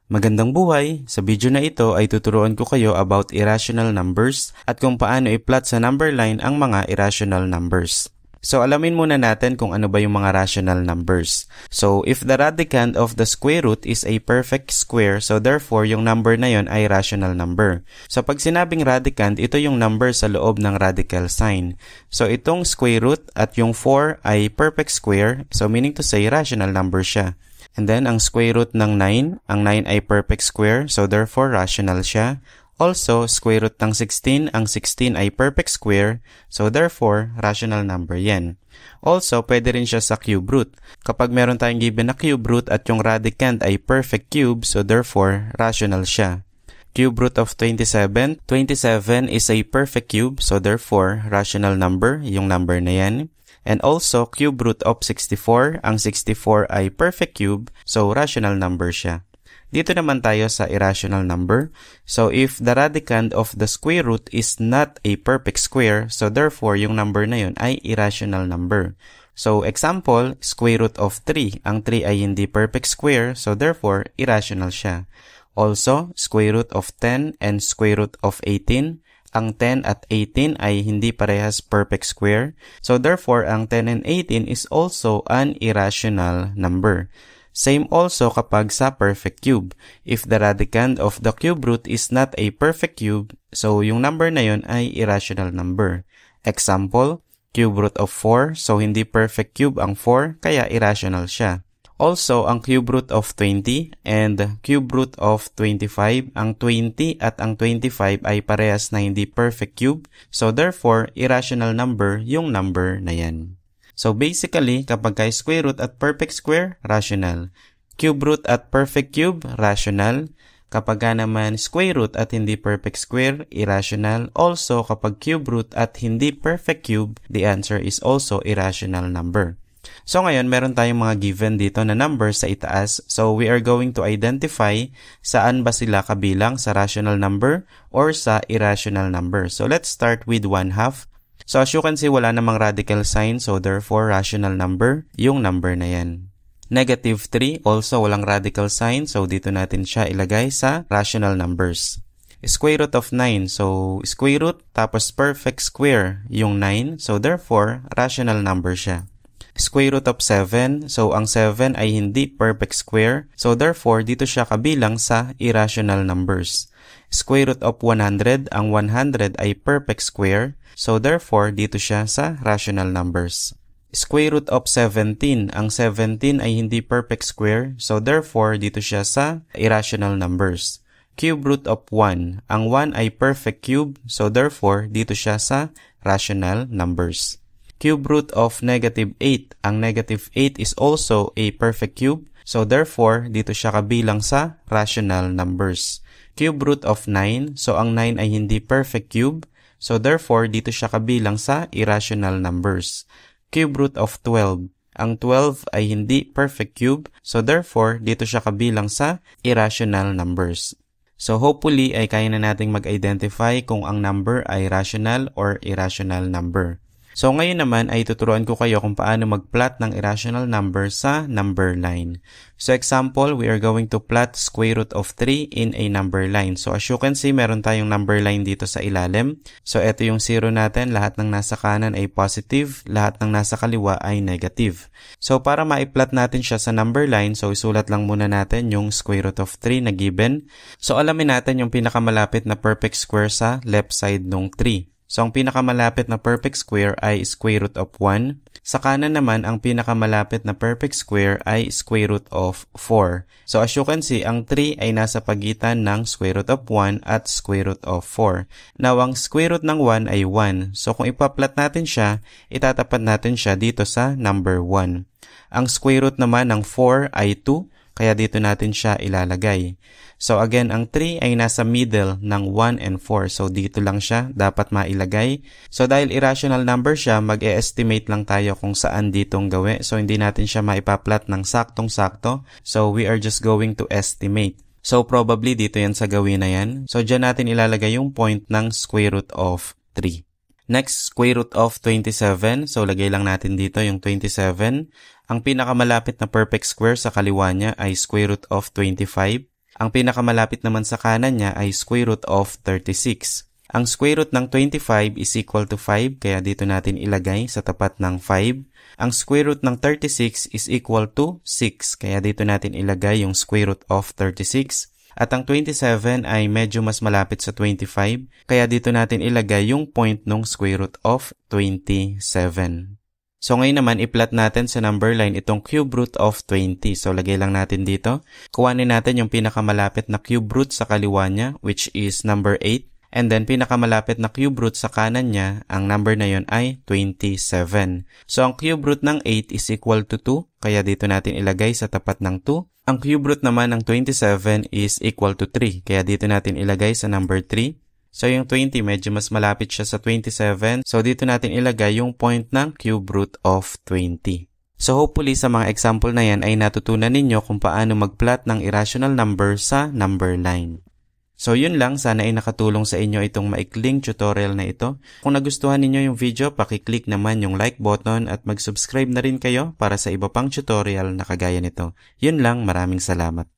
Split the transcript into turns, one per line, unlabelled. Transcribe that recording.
Magandang buhay! Sa video na ito ay tuturuan ko kayo about irrational numbers at kung paano i-plot sa number line ang mga irrational numbers. So alamin muna natin kung ano ba yung mga rational numbers. So if the radicand of the square root is a perfect square, so therefore yung number na yon ay rational number. So pag sinabing radicand, ito yung number sa loob ng radical sign. So itong square root at yung 4 ay perfect square, so meaning to say rational number siya. And then, ang square root ng 9, ang 9 ay perfect square, so therefore, rational siya. Also, square root ng 16, ang 16 ay perfect square, so therefore, rational number yan. Also, pwede rin siya sa cube root. Kapag meron tayong given na cube root at yung radicand ay perfect cube, so therefore, rational siya. Cube root of 27, 27 is a perfect cube, so therefore, rational number, yung number na yan. And also, cube root of 64, ang 64 ay perfect cube, so rational number siya. Dito naman tayo sa irrational number. So, if the radicand of the square root is not a perfect square, so therefore, yung number na yun ay irrational number. So, example, square root of 3. Ang 3 ay hindi perfect square, so therefore, irrational siya. Also, square root of 10 and square root of 18. Ang 10 at 18 ay hindi parehas perfect square. So therefore, ang 10 and 18 is also an irrational number. Same also kapag sa perfect cube. If the radicand of the cube root is not a perfect cube, so yung number na yun ay irrational number. Example, cube root of 4, so hindi perfect cube ang 4, kaya irrational siya. Also, ang cube root of 20 and cube root of 25, ang 20 at ang 25 ay parehas na hindi perfect cube. So, therefore, irrational number yung number na yan. So, basically, kapag ka square root at perfect square, rational. Cube root at perfect cube, rational. Kapag ka naman square root at hindi perfect square, irrational. Also, kapag cube root at hindi perfect cube, the answer is also irrational number. So ngayon, meron tayong mga given dito na numbers sa itaas. So we are going to identify saan ba sila kabilang sa rational number or sa irrational number. So let's start with 1/2. So as you can see, wala namang radical sign. So therefore, rational number, yung number na yan. -3, also walang radical sign. So dito natin siya ilagay sa rational numbers. Square root of 9. So square root tapos perfect square yung 9. So therefore, rational number siya. Square root of 7, so ang 7 ay hindi perfect square, so therefore dito siya kabilang sa irrational numbers. Square root of 100, ang 100 ay perfect square, so therefore dito siya sa rational numbers. Square root of 17, ang 17 ay hindi perfect square, so therefore dito siya sa irrational numbers. Cube root of 1, ang 1 ay perfect cube, so therefore dito siya sa rational numbers. Cube root of -8. Ang -8 is also a perfect cube, so therefore, dito siya kabilang sa rational numbers. Cube root of 9, so ang 9 ay hindi perfect cube, so therefore, dito siya kabilang sa irrational numbers. Cube root of 12. Ang 12 ay hindi perfect cube, so therefore, dito siya kabilang sa irrational numbers. So hopefully, ay kaya na nating mag-identify kung ang number ay rational or irrational number. So ngayon naman ay tuturuan ko kayo kung paano mag-plot ng irrational number sa number line. So example, we are going to plot square root of 3 in a number line. So as you can see, meron tayong number line dito sa ilalim. So ito yung 0 natin, lahat ng nasa kanan ay positive, lahat ng nasa kaliwa ay negative. So para ma-plot natin siya sa number line, so isulat lang muna natin yung square root of 3 na given. So alamin natin yung pinakamalapit na perfect square sa left side ng 3. So, ang pinakamalapit na perfect square ay square root of 1. Sa kanan naman, ang pinakamalapit na perfect square ay square root of 4. So, as you can see, ang 3 ay nasa pagitan ng square root of 1 at square root of 4. Now, ang square root ng 1 ay 1. So, kung ipa-plot natin siya, itatapat natin siya dito sa number 1. Ang square root naman ng 4 ay 2. Kaya dito natin siya ilalagay. So again, ang 3 ay nasa middle ng 1 and 4. So dito lang siya dapat mailagay. So dahil irrational number siya, mag-e-estimate lang tayo kung saan ditong gawi. So hindi natin siya maipa-plot ng saktong-sakto. So we are just going to estimate. So probably dito yan sa gawin na yan. So dyan natin ilalagay yung point ng square root of 3. Next, square root of 27. So, lagay lang natin dito yung 27. Ang pinakamalapit na perfect square sa kaliwa niya ay square root of 25. Ang pinakamalapit naman sa kanan niya ay square root of 36. Ang square root ng 25 is equal to 5, kaya dito natin ilagay sa tapat ng 5. Ang square root ng 36 is equal to 6, kaya dito natin ilagay yung square root of 36. At ang 27 ay medyo mas malapit sa 25, kaya dito natin ilagay yung point ng square root of 27. So ngayon naman, i-plot natin sa number line itong cube root of 20. So lagay lang natin dito. Kuhanin natin yung pinakamalapit na cube root sa kaliwa niya, which is number 8. And then pinakamalapit na cube root sa kanan niya, ang number na yon ay 27. So ang cube root ng 8 is equal to 2, kaya dito natin ilagay sa tapat ng 2. Ang cube root naman ng 27 is equal to 3, kaya dito natin ilagay sa number 3. So yung 20 medyo mas malapit siya sa 27. So dito natin ilagay yung point ng cube root of 20. So hopefully sa mga example na yan ay natutunan ninyo kung paano mag-plot ng irrational number sa number line. So yun lang, sana ay nakatulong sa inyo itong maikling tutorial na ito. Kung nagustuhan ninyo yung video, pakiclick naman yung like button at mag-subscribe na rin kayo para sa iba pang tutorial na kagaya nito. Yun lang, maraming salamat.